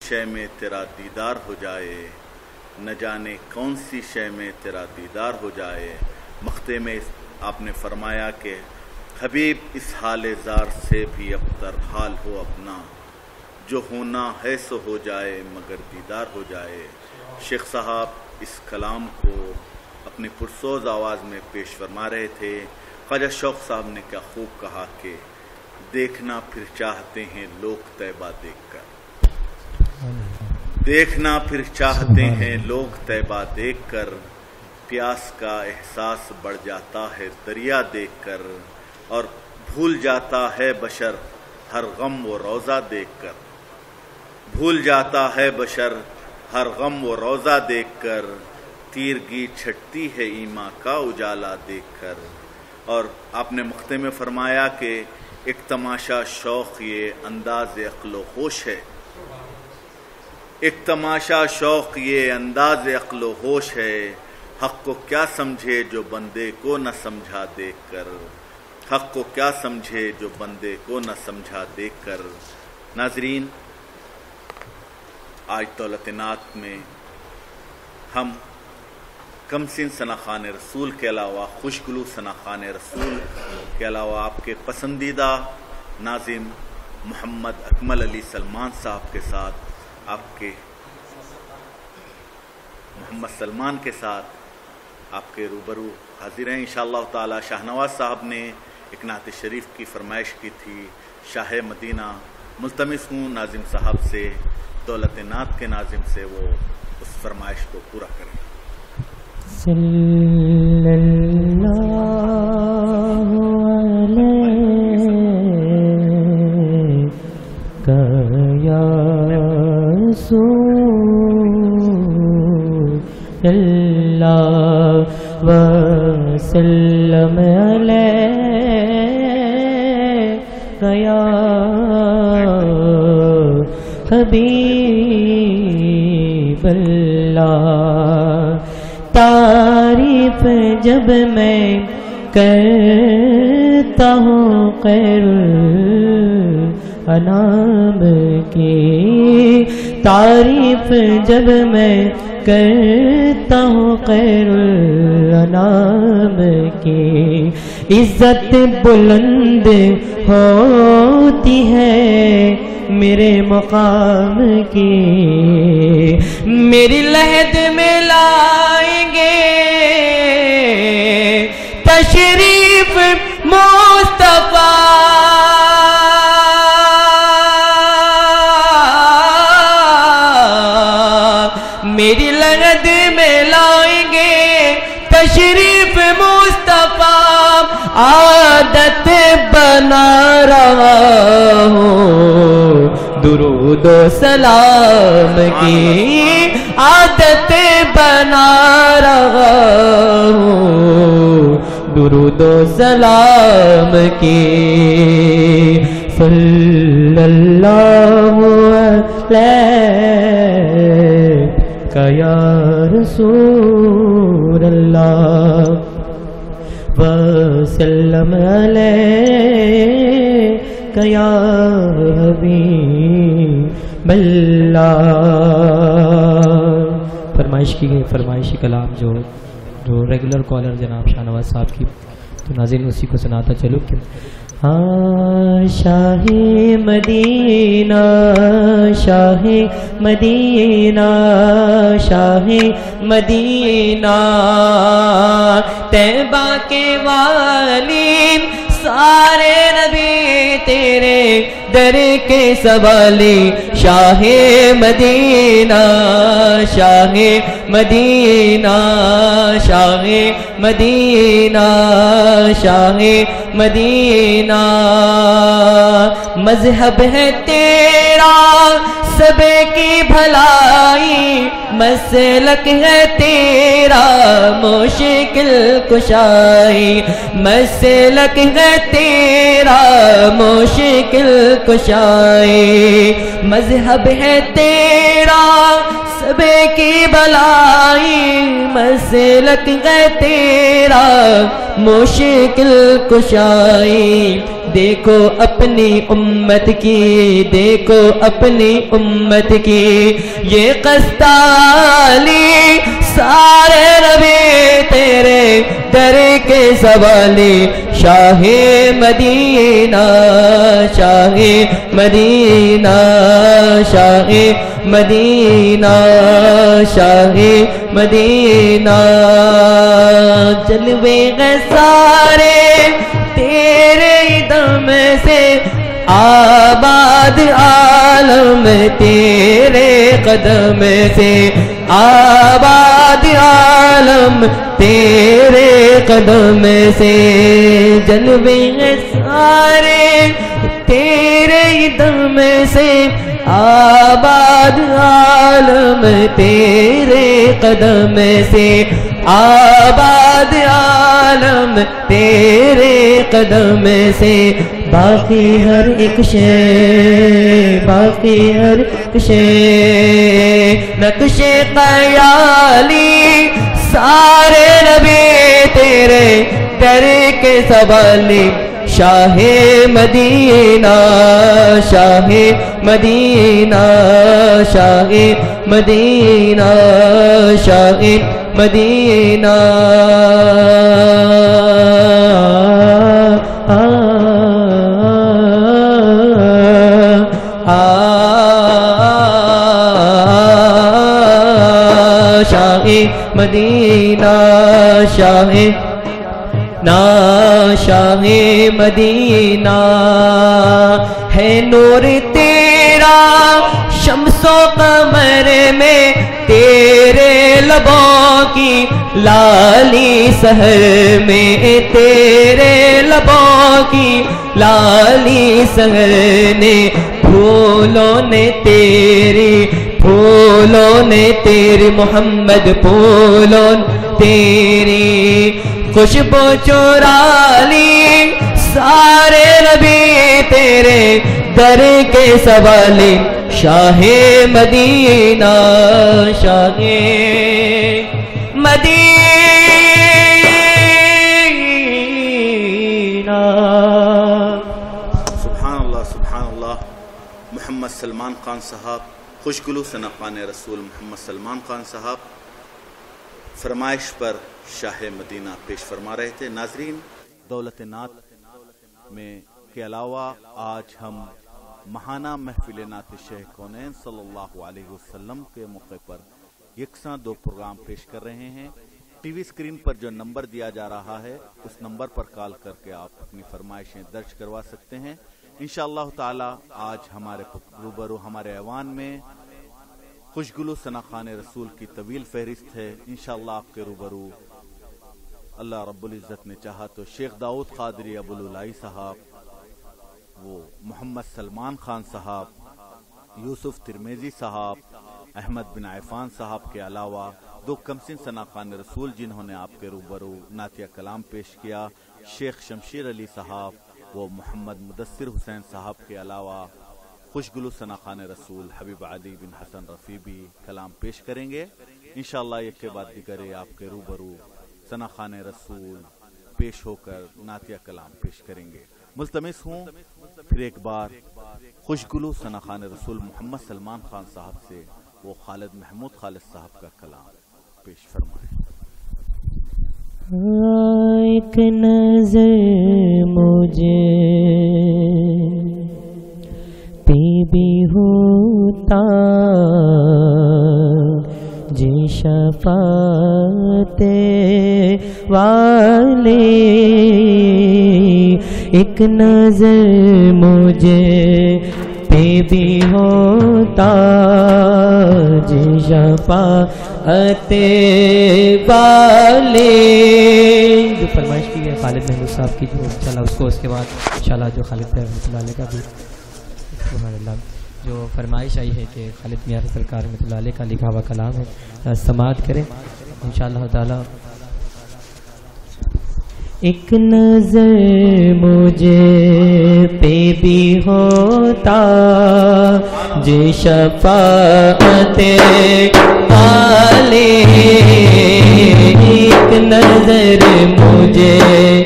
شے میں تیرا دیدار ہو جائے، نہ جانے کون سی شے میں تیرا دیدار ہو جائے۔ مقطع میں آپ نے فرمایا کہ حبیب اس حال زار سے بھی ابتر حال ہو اپنا، جو ہونا ہے سو ہو جائے مگر دیدار ہو جائے۔ شیخ صاحب اس کلام کو اپنی پرسوز آواز میں پیش فرما رہے تھے۔ خواجہ شوق صاحب نے کیا خوب کہا کہ دیکھنا پھر چاہتے ہیں لوگ طیبہ دیکھ کر، دیکھنا پھر چاہتے ہیں لوگ طیبہ دیکھ کر، پیاس کا احساس بڑھ جاتا ہے دریا دیکھ کر، اور بھول جاتا ہے بشر ہر غم و روضہ دیکھ کر، بھول جاتا ہے بشر ہر غم و روضہ دیکھ کر، تیرگی چھٹتی ہے ایما کا اجالا دیکھ کر۔ اور آپ نے مقطع میں فرمایا کہ ایک تماشا شوق یہ انداز عقل و ہوش ہے، ایک تماشا شوق یہ انداز عقل و ہوش ہے، حق کو کیا سمجھے جو بندے کو نہ سمجھا دیکھ کر، حق کو کیا سمجھے جو بندے کو نہ سمجھا دیکھ کر۔ ناظرین، آج دولت نعت میں ہم کمسن ثنا خوان رسول کے علاوہ، خوشگلو ثنا خوان رسول کے علاوہ آپ کے پسندیدہ ناظم محمد اکمل علی سلمان صاحب کے ساتھ، آپ کے محمد سلمان کے ساتھ آپ کے روبرو حاضر ہیں انشاءاللہ تعالی۔ شاہ نواز صاحب نے ایک نعت شریف کی فرمائش کی تھی، شاہ مدینہ، ملتمس ہوں ناظم صاحب سے، دولت نعت کے ناظم سے وہ اس فرمائش کو پورا کریں۔ صلی اللہ علیہ یا رسول اللہ وسلم علیہ یا حبیب اللہ۔ تعریف جب میں کرتا ہوں خیر الانام کی، تعریف جب میں کرتا ہوں خیر الانام کی، عزت بلند ہوتی ہے میرے مقام کی، میری لحد میں لائیں گے تشریف مصطفیٰ، میری لحد میں لائیں گے تشریف مصطفیٰ، عادت بنا رہا ہوں درود و سلام کی، عادت بنا رہا ہوں درود و سلام کی۔ صلی اللہ علیہ یا رسول اللہ وسلم علیہ یا حبیب اللہ۔ فرمائش کی گئی فرمائشی کلام جو ریگولر کالر جناب شاہ نواز صاحب کی، تو ناظرین اسی کو سناتا چلو کہ شاہ مدینہ، شاہ مدینہ، شاہ مدینہ، طیبہ کے والی سارے نبی تیرے در کے سوالی، شاہ مدینہ، شاہ مدینہ، شاہ مدینہ، شاہ مدینہ، مذہب ہے تیرا سب کی بھلائی، مسلک ہے تیرا مشکل کشائی، مسلک ہے تیرا مشکل کشائی، مذہب ہے تیرا سبے کی بلائی مسلک ہے تیرا مشکل کشائی دیکھو اپنی امت کی دیکھو اپنی امت کی یہ قسطالی سارے نبی تیرے در کے سوالی شاہ مدینہ شاہ مدینہ شاہ مدینہ شاہ مدینہ جلوے ہیں سارے تیرے دم سے آباد عالم تیرے قدم سے آباد عالم تیرے قدم سے جلوے ہیں سارے تیرے دم سے آباد عالم تیرے قدم سے آباد عالم تیرے قدم سے باقی ہر ایک شے باقی ہر ایک شے نقش خیالی سارے نبی تیرے در کے سوالی شاہ مدینہ شاہ مدینہ شاہ مدینہ شاہ مدینہ شاہ مدینہ شاہ شاہ مدینہ ہے نور تیرا شمس و قمر میں تیرے لبوں کی لالی سحر میں تیرے لبوں کی لالی سحر نے پھولوں نے تیری محمد پھولوں تیری خوشبو چورا لی سارے نبی تیرے در کے سوالی شاہ مدینہ شاہ مدینہ سبحان اللہ محمد سلمان خان صاحب خوشگلو ثناخوان رسول محمد سلمان خان صاحب فرمائش پر شاہ مدینہ پیش فرما رہے تھے. ناظرین دولت نعت میں کے علاوہ آج ہم ماہانہ محفل نعت شیخ کونین صلی اللہ علیہ وسلم کے موقع پر یکساں 2 پروگرام پیش کر رہے ہیں. ٹی وی اسکرین پر جو نمبر دیا جا رہا ہے اس نمبر پر کال کر کے آپ اپنی فرمائشیں درج کروا سکتے ہیں. انشاءاللہ تعالی آج ہمارے روبرو ہمارے ایوان میں خوشگلو ثناخوان رسول کی طویل فہرست ہے. انشاءاللہ آپ کے روبرو اللہ رب العزت نے چاہا تو شیخ داؤد قادری ابوالعلائی صاحب, وہ محمد سلمان خان صاحب, یوسف ترمیزی صاحب, احمد بن عفان صاحب کے علاوہ 2 کمسن ثناخوان رسول جنہوں نے آپ کے روبرو نعتیہ کلام پیش کیا, شیخ شمشیر علی صاحب وہ محمد مدثر حسین صاحب کے علاوہ خوشگلو ثناخوان رسول حبیب علی بن حسن رفیع بھی کلام پیش کریں گے. انشاءاللہ ایک کے بعد دیگر آپ کے روبرو ثناخوان رسول پیش ہو کر نعتیہ کلام پیش کریں گے. ملتمس ہوں پھر ایک بار خوشگلو ثناخوان رسول محمد سلمان خان صاحب سے وہ خالد محمود خالد صاحب کا کلام پیش فرمائیں. ایک نظر مجھے پہ بھی ہوتا جی شفاعت والے, ایک نظر مجھے پہ بھی ہوتا جی شفاعت والے. جو فرمائش کی ہے خالد محمود صاحب کی, جو انشاءاللہ اس کو اس کے بعد انشاءاللہ جو خالد رحمۃ اللہ علیہ کا بھی سبحان اللہ جو فرمائش آئی ہے کہ خالد میاں سرکار رحمۃ اللہ علیہ کا لکھا ہوا کلام ہے, سماعت کریں انشاءاللہ تعالی. ایک نظر مجھے پہ بھی ہوتا جے شفاعت والے، ایک نظر مجھے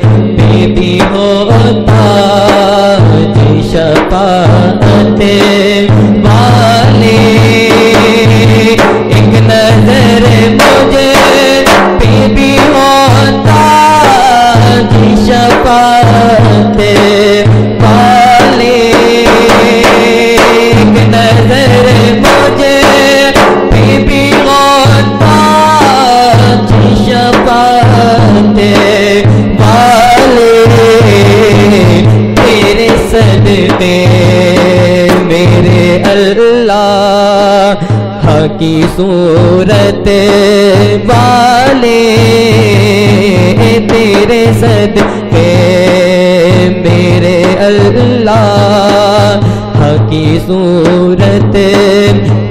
پہ بھی ہوتا جے شفاعت والے، ایک نظر مجھے پہ بھی ہوتا جی شفاعت والے، ایک نظر مجھے پہ بھی ہوتا جی شفاعت والے، تیرے صدقے میرے اللہ کی صورت والے، تیرے صدقے میرے اللہ کی صورت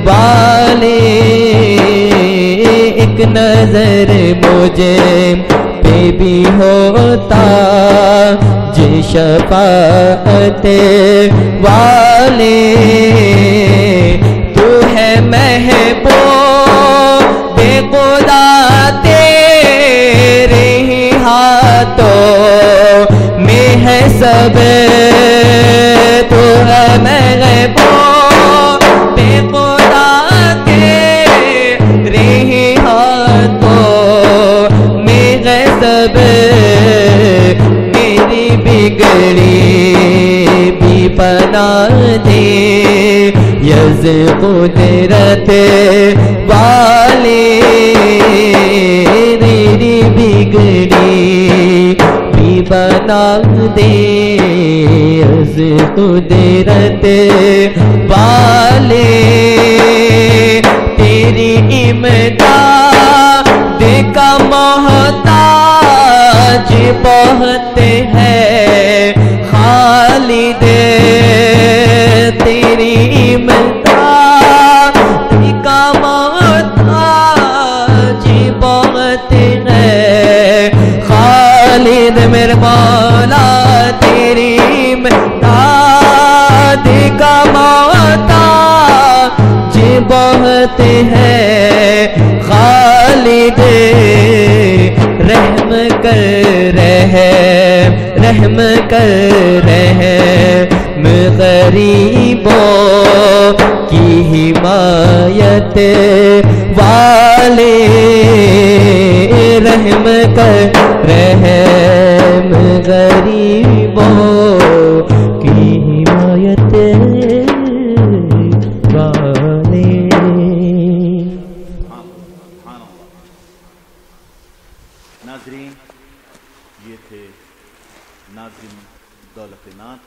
والے، ایک نظر مجھے پہ بھی ہوتا جے شفاعت والے، تو ہے محبوب خدا تیرے ہی ہاتھوں میں ہے سب، تو ہے محبوب خدا تیرے ہی ہاتھوں میں ہے سب، میری بگڑی بھی بنا دے یز قدرت والے، میری بگڑی بھی بنا دے یز قدرت والے، تیری امداد کا محتاج بہت ہے خالد، تیری امداد کا محتاج بہت ہے خالد، میرے مولا تیری امداد کا محتاج بہت ہے خالد، رحم کر رہے غریبوں کی حمایت والے، رحم کر رحم غریبوں کی حمایت والے۔ ناظرین، یہ تھے ناظم دولت نعت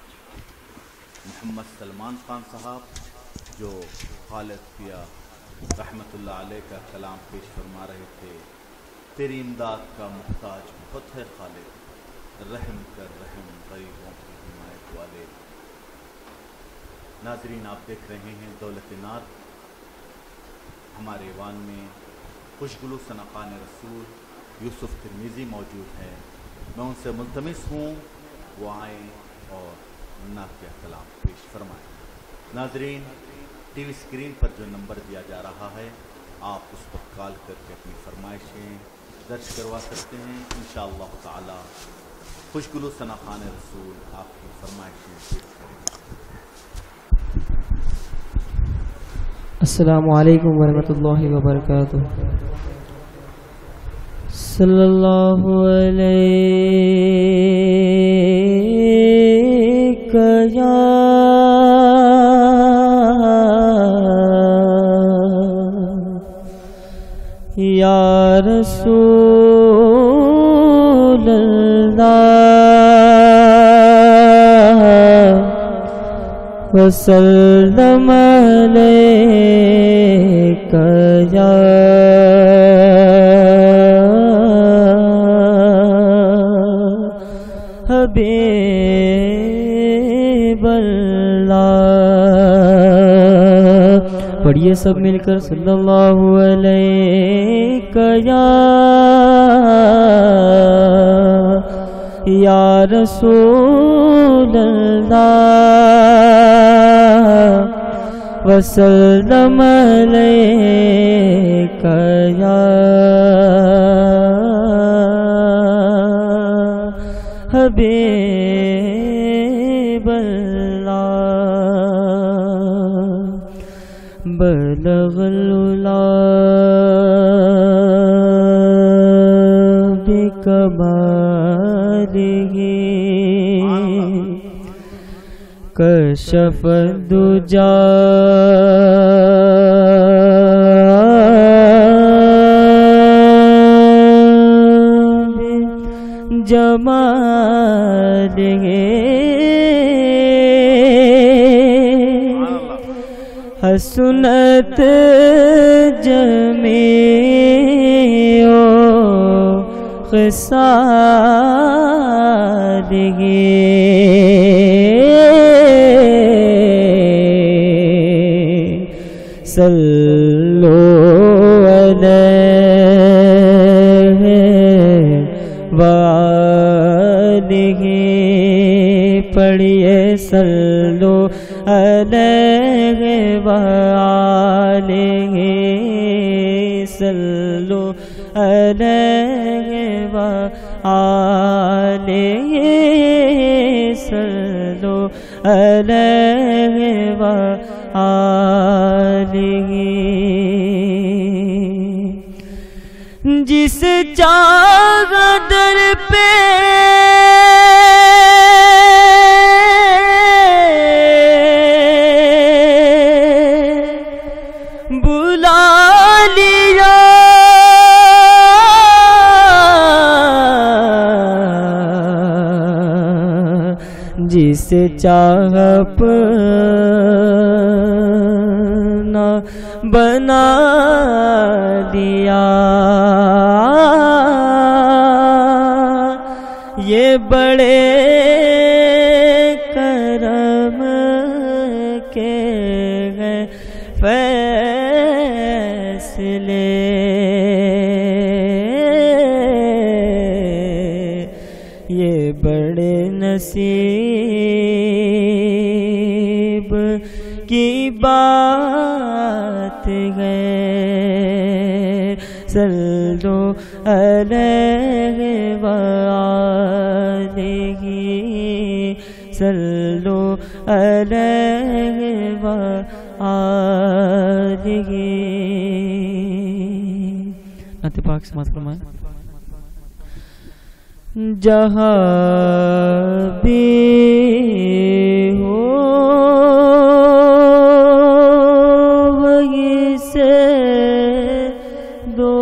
محمد سلمان خان صاحب، جو خالد پیا رحمت اللہ علیہ کا کلام پیش فرما رہے تھے۔ تیری امداد کا محتاج بہت ہے خالد، رحم کر رحم غریبوں کی حمایت والے۔ ناظرین، آپ دیکھ رہے ہیں دولت نعت۔ ہمارے ایوان میں خوشگلو ثناخوان رسول یوسف ترمیزی موجود ہیں، میں ان سے ملتمس ہوں وہ آئیں اور نعتیہ کلام پیش فرمائیں۔ ناظرین، ٹی وی اسکرین پر جو نمبر دیا جا رہا ہے، آپ اس پر کال کر کے اپنی فرمائشیں درج کروا سکتے ہیں۔ انشاءاللہ تعالی خوشگلو ثناخوان رسول آپ کی فرمائشیں پیش کریں گے۔ السلام علیکم ورحمۃ اللہ وبرکاتہ۔ صلی اللہ علیہ یا رسول اللہ وسلم علیک یا حبیب اللہ۔ پڑھیے سب مل کر صلی اللہ علیہ یا یا رسول اللہ وسلم علیک یا حبیب اللہ بلغ العلا بکمالہ کشف الدجا جمالہ حسنت جمیع خصالہ صلو علیہ وآلہ پڑھیے صلو علیہ وآلہ صلو علیہ وآلہ صلو علیہ وآلہ جس چاہ در پہ بلا لیا جس چاہ اپنا بنا دیا یہ بڑے کرم کے ہیں فیصلے یہ بڑے نصیب کی بات ہے صلو علیہ وآلہ صلو علیہ وآلہ نعت پاک سماعت فرمائیں جہاں بھی ہو وہیں سے دو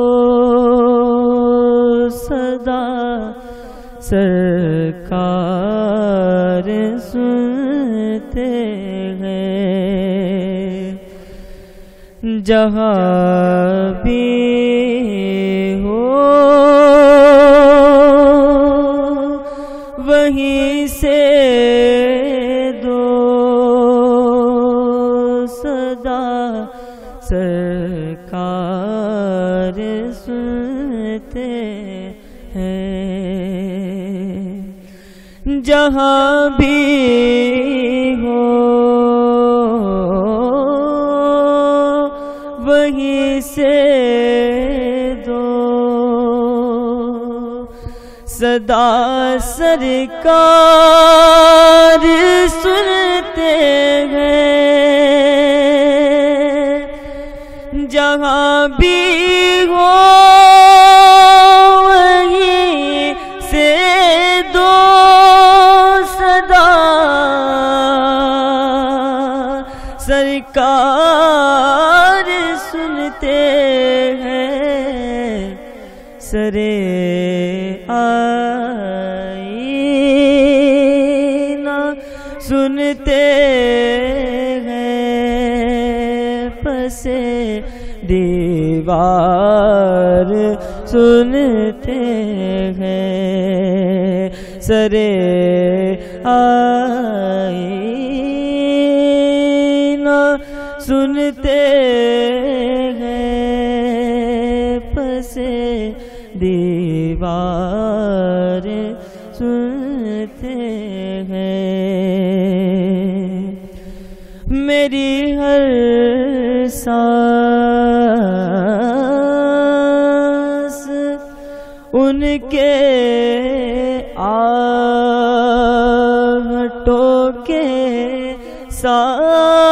صدا سرکار سنتے ہیں جہاں بھی ہو وہیں سے دو صدا سرکار سنتے ہیں جہاں بھی ہو وہیں سے دو صدا سرکار سنتے ہیں جہاں بھی ہو وہیں سے دو صدا سرکار سنتے ہیں سرے آئینہ سنتے ہیں پسے دیوار سنتے ہیں سرے آئینہ سنتے ہیں پسے دیوار سن میری ہر سانس ان کے آہٹوں کے ساتھ